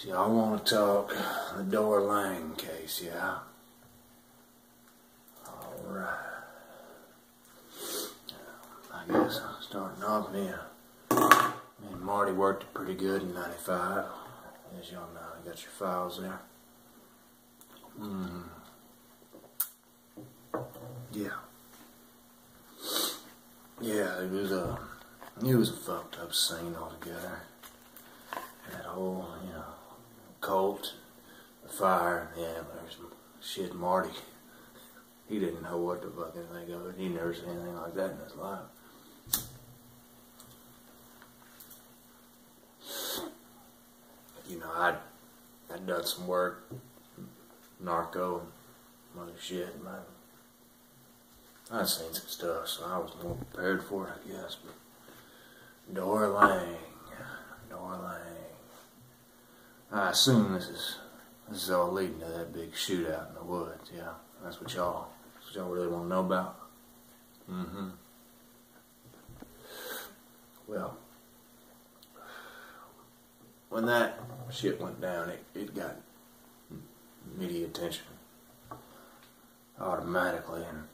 So y'all want to talk the Dory Lang case, yeah? Alright. I guess starting off, me and Marty worked it pretty good in '95. As y'all know, you got your files there. Yeah. Yeah, it was a fucked up scene altogether. That whole, cult, the fire, the antlers, shit. Marty, he didn't know what to fucking think of it. He never seen anything like that in his life. I'd done some work, narco, and other shit, man. I'd seen some stuff, so I was more prepared for it, I guess. But Dory Lang. I assume this is all leading to that big shootout in the woods, yeah? That's what y'all really want to know about? Well, when that shit went down, it got media attention automatically, and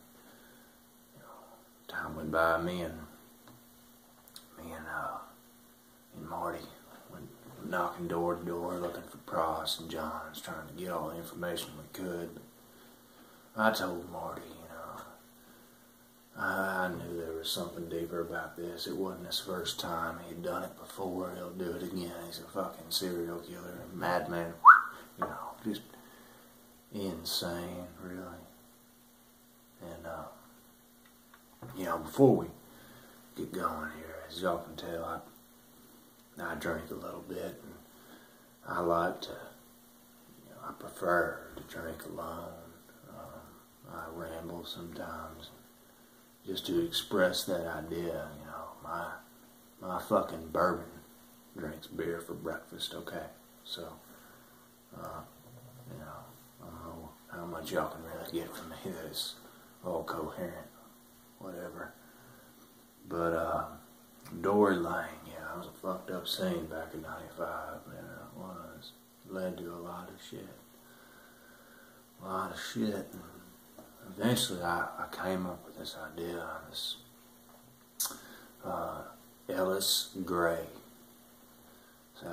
time went by. Me and Marty went knocking door to door, looking for Pross and Johns, trying to get all the information we could. I told Marty, I knew there was something deeper about this. It wasn't his first time. He had done it before. He'll do it again. He's a fucking serial killer, a madman. Just insane, really. And before we get going here, as y'all can tell, I drink a little bit, and I like to, I prefer to drink alone. I ramble sometimes, just to express that idea. My fucking bourbon drinks beer for breakfast, okay? So, I don't know how much y'all can really get from me that is all coherent, whatever. But, Dory Lang, it was a fucked up scene back in '95, man, it was. It led to a lot of shit. And eventually I came up with this idea, Ellis Gray. So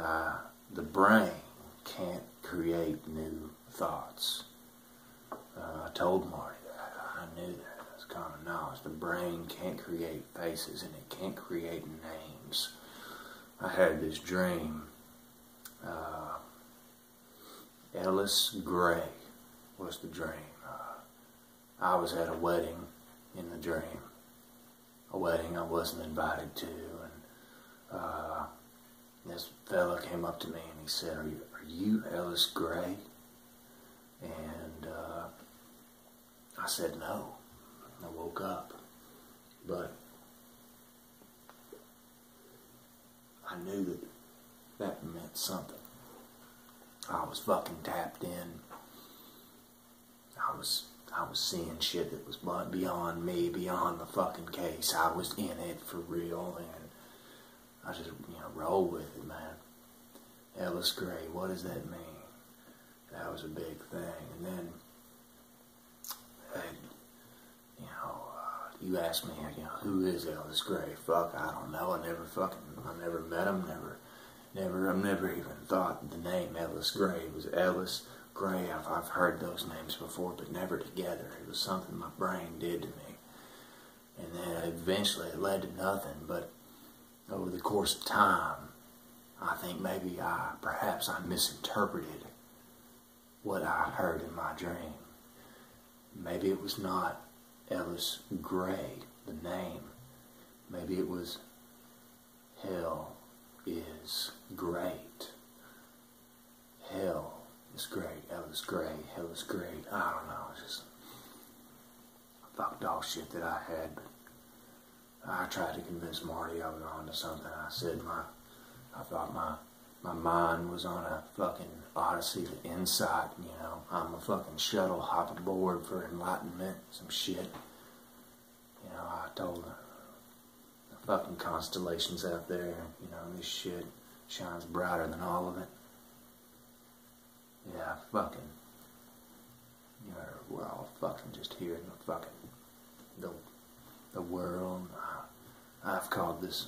the brain can't create new thoughts. I told Marty that. I knew that. That's common knowledge. The brain can't create faces, and it can't create names. I had this dream. Ellis Gray was the dream. I was at a wedding in the dream. A wedding I wasn't invited to, and this fella came up to me and he said, "Are you Ellis Gray?" And I said no. I woke up, but I knew that meant something. I was fucking tapped in. I was seeing shit that was beyond me, beyond the fucking case. I was in it for real, and I just, roll with it, man. Ellis Gray, what does that mean? That was a big thing. And then, you asked me, who is Ellis Gray? Fuck, I don't know. I never met him. I've never even thought the name Ellis Gray was Ellis Gray. I've heard those names before, but never together. It was something my brain did to me. And then eventually it led to nothing, but over the course of time, I think maybe perhaps I misinterpreted what I heard in my dream. Maybe it was not Ellis Gray, the name. Maybe it was Hell is Great. Hell is great. Ellis Gray. Hell is great. I don't know. It's just fucked dog shit that I had. But I tried to convince Marty I was on to something. I said I thought my mind was on a fucking odyssey to insight. I'm a fucking shuttle hop aboard for enlightenment. Some shit. I told the fucking constellations out there, this shit shines brighter than all of it. Yeah, fucking, we're all fucking just here in the fucking, the world. I've called this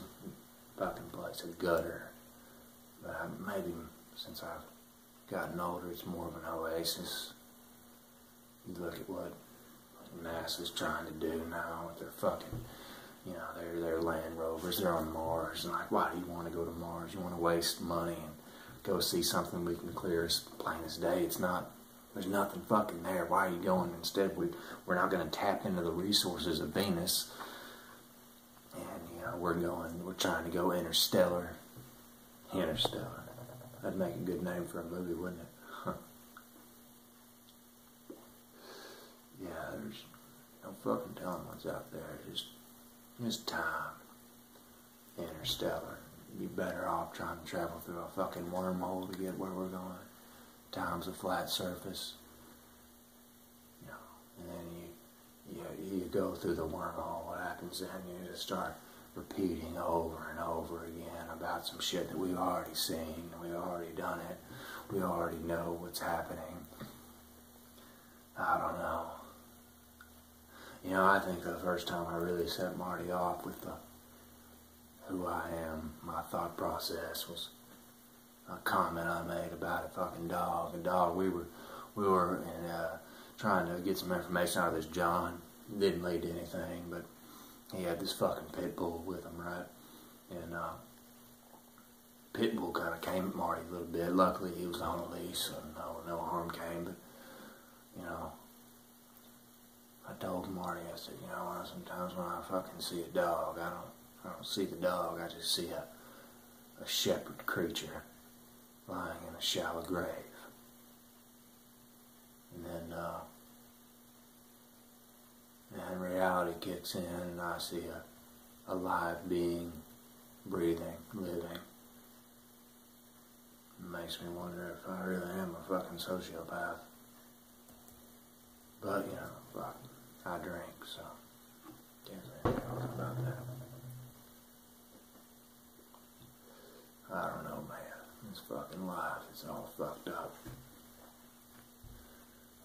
fucking place a gutter, but maybe since I've gotten older, it's more of an oasis. You look at what NASA's trying to do now with their fucking, their Land Rovers. They're on Mars, and like, why do you want to go to Mars? You want to waste money and go see something we can clear as plain as day? It's not. There's nothing fucking there. Why are you going? Instead, we're not going to tap into the resources of Venus, and we're trying to go interstellar. Interstellar. That'd make a good name for a movie, wouldn't it? Huh. Yeah, there's no fucking telling what's out there. Just time. Interstellar. You'd be better off trying to travel through a fucking wormhole to get where we're going. Time's a flat surface. And then you go through the wormhole. What happens then? You just start repeating over and over again about some shit that we've already seen. We've already done it. We already know what's happening. I don't know. I think the first time I really set Marty off with who I am, my thought process was a comment I made about a fucking dog. A dog. We were trying to get some information out of this John. Didn't lead to anything, but he had this fucking pit bull with him, right? And pit bull kind of came at Marty a little bit. Luckily, he was on a leash, so no harm came. But I told Marty, I said, sometimes when I fucking see a dog, I don't see the dog. I just see a shepherd creature lying in a shallow grave. And then reality kicks in, and I see a live being, breathing, living. It makes me wonder if I really am a fucking sociopath. But, fuck, I drink, so can't say anything else about that. I don't know, man. This fucking life, it's all fucked up.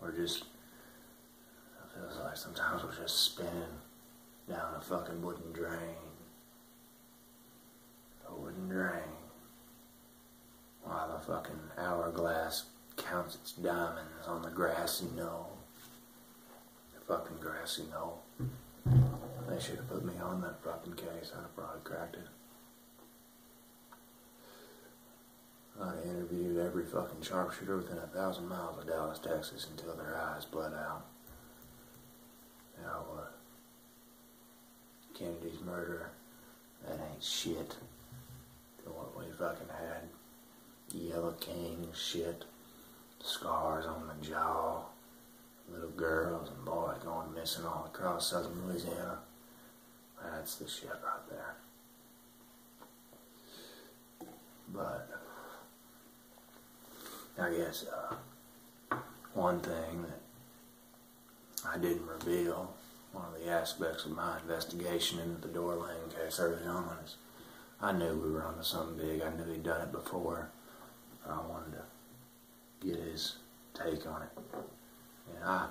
It feels like sometimes we're just spinning down a fucking wooden drain. A wooden drain. While the fucking hourglass counts its diamonds on the grassy knoll. The fucking grassy knoll. They should have put me on that fucking case. I'd have probably cracked it. I'd have interviewed every fucking sharpshooter within 1,000 miles of Dallas, Texas until their eyes bled out. Kennedy's murder, that ain't shit to what we fucking had. Yellow King shit, scars on the jaw, little girls and boys going missing all across southern Louisiana. That's the shit right there. But I guess one thing that I didn't reveal, one of the aspects of my investigation into the door lane case early on, is I knew we were onto something big. I knew he'd done it before. I wanted to get his take on it. And I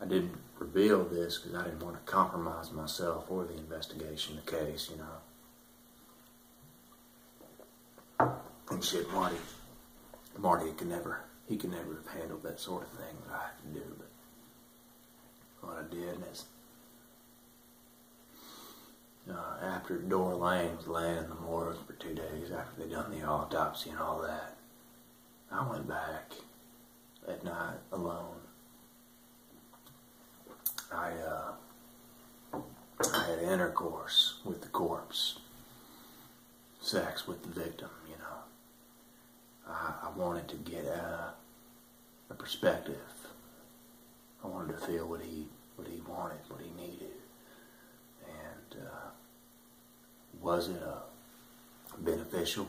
didn't reveal this because I didn't want to compromise myself or the investigation, the case, And shit, Marty could never have handled that sort of thing that I had to do, but what I did is, after Dora Lane was laying in the morgue for 2 days after they done the autopsy and all that, I went back at night alone. I had intercourse with the corpse, sex with the victim, I wanted to get a perspective. I wanted to feel what he wanted, what he needed. And was it beneficial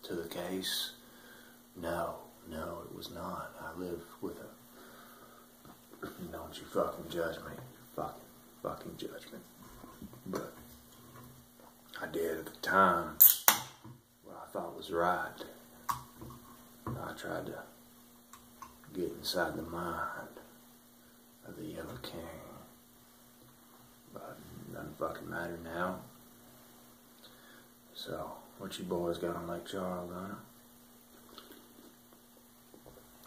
to the case? No, it was not. I live with don't you fucking judge me. Fucking judge me. But I did at the time what I thought was right. I tried to get inside the mind of the Yellow King. But it doesn't fucking matter now. So, what you boys got on Lake Charles, huh?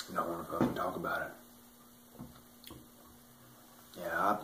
You don't want to fucking talk about it. Yeah,